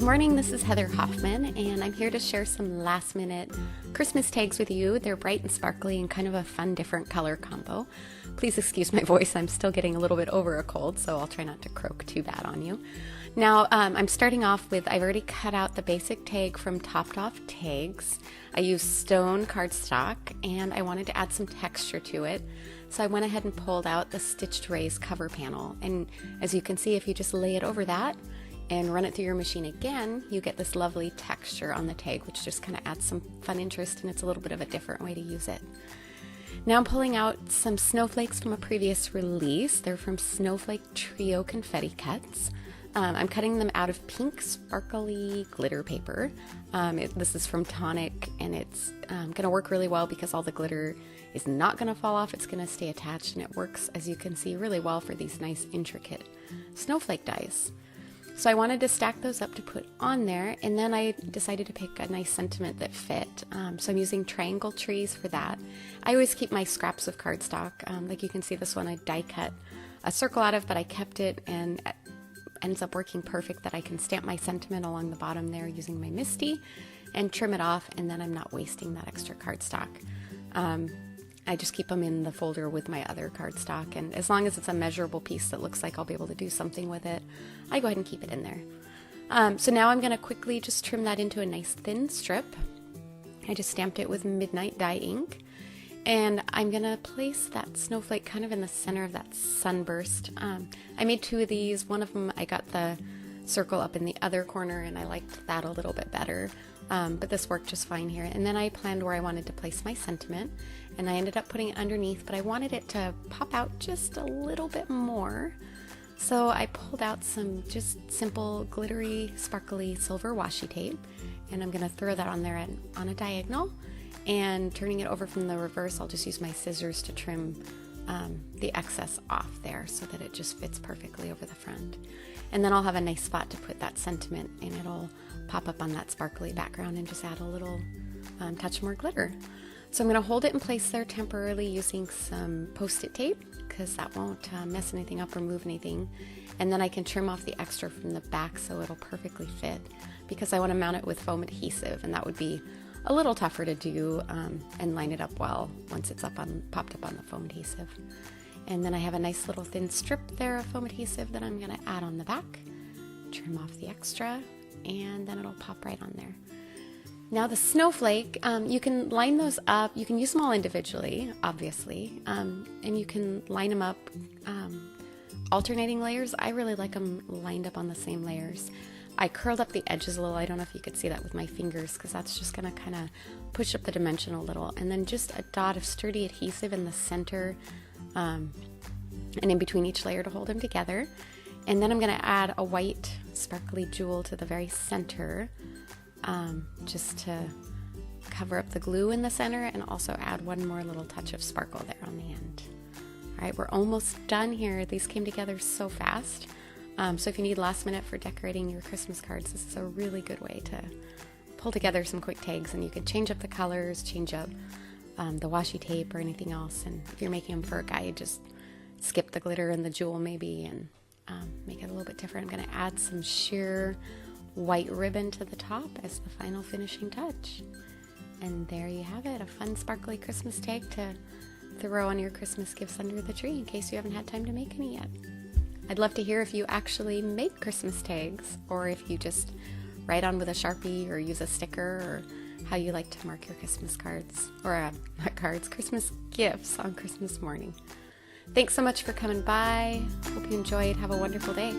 morning, this is Heather Hoffman, and I'm here to share some last-minute Christmas tags with you. They're bright and sparkly and kind of a fun, different color combo. Please excuse my voice. I'm still getting a little bit over a cold, so I'll try not to croak too bad on you. Now, I'm starting off with, I've already cut out the basic tag from Topped Off Tags. I used stone cardstock, and I wanted to add some texture to it. So I went ahead and pulled out the Stitched Rays cover panel. And as you can see, if you just lay it over that, and run it through your machine again, you get this lovely texture on the tag, which just kind of adds some fun interest, and it's a little bit of a different way to use it. Now I'm pulling out some snowflakes from a previous release. They're from Snowflake Trio Confetti Cuts. I'm cutting them out of pink sparkly glitter paper. This is from Tonic, and it's going to work really well because all the glitter is not going to fall off. It's going to stay attached, and it works, as you can see, really well for these nice intricate snowflake dies. So I wanted to stack those up to put on there, and then I decided to pick a nice sentiment that fit. So I'm using triangle trees for that. I always keep my scraps of cardstock. Like you can see, this one I die cut a circle out of, but I kept it, and it ends up working perfect that I can stamp my sentiment along the bottom there using my MISTI and trim it off, and then I'm not wasting that extra cardstock. I just keep them in the folder with my other cardstock, and as long as it's a measurable piece that looks like I'll be able to do something with it, I go ahead and keep it in there. So now I'm going to quickly just trim that into a nice thin strip. I just stamped it with Midnight Dye ink, and I'm going to place that snowflake kind of in the center of that sunburst. I made two of these. One of them I got the circle up in the other corner, and I liked that a little bit better. But this worked just fine here. And then I planned where I wanted to place my sentiment, and I ended up putting it underneath, but I wanted it to pop out just a little bit more. So I pulled out some just simple glittery, sparkly silver washi tape, and I'm going to throw that on there on a diagonal. And turning it over from the reverse, I'll just use my scissors to trim the excess off there so that it just fits perfectly over the front. And then I'll have a nice spot to put that sentiment, and it'll pop up on that sparkly background and just add a little touch more glitter. So I'm going to hold it in place there temporarily using some Post-it tape, because that won't mess anything up or move anything. And then I can trim off the extra from the back so it'll perfectly fit, because I want to mount it with foam adhesive, and that would be a little tougher to do and line it up well once it's popped up on the foam adhesive. And then I have a nice little thin strip there of foam adhesive that I'm going to add on the back, trim off the extra, and then it'll pop right on there. Now the snowflake, you can line those up. You can use them all individually, obviously, and you can line them up alternating layers. I really like them lined up on the same layers. I curled up the edges a little. I don't know if you could see that with my fingers, because that's just going to kind of push up the dimension a little. And then just a dot of sturdy adhesive in the center and in between each layer to hold them together. And then I'm going to add a white sparkly jewel to the very center, just to cover up the glue in the center, and also add one more little touch of sparkle there on the end. All right, we're almost done here. These came together so fast. So if you need last minute for decorating your Christmas cards, this is a really good way to pull together some quick tags, and you can change up the colors, change up the washi tape or anything else. And if you're making them for a guy, just skip the glitter and the jewel maybe, and make it a little bit different. I'm going to add some sheer white ribbon to the top as the final finishing touch. And there you have it, a fun sparkly Christmas tag to throw on your Christmas gifts under the tree in case you haven't had time to make any yet. I'd love to hear if you actually make Christmas tags, or if you just write on with a Sharpie or use a sticker, or how you like to mark your Christmas cards, or not cards, Christmas gifts on Christmas morning. Thanks so much for coming by. Hope you enjoyed. Have a wonderful day.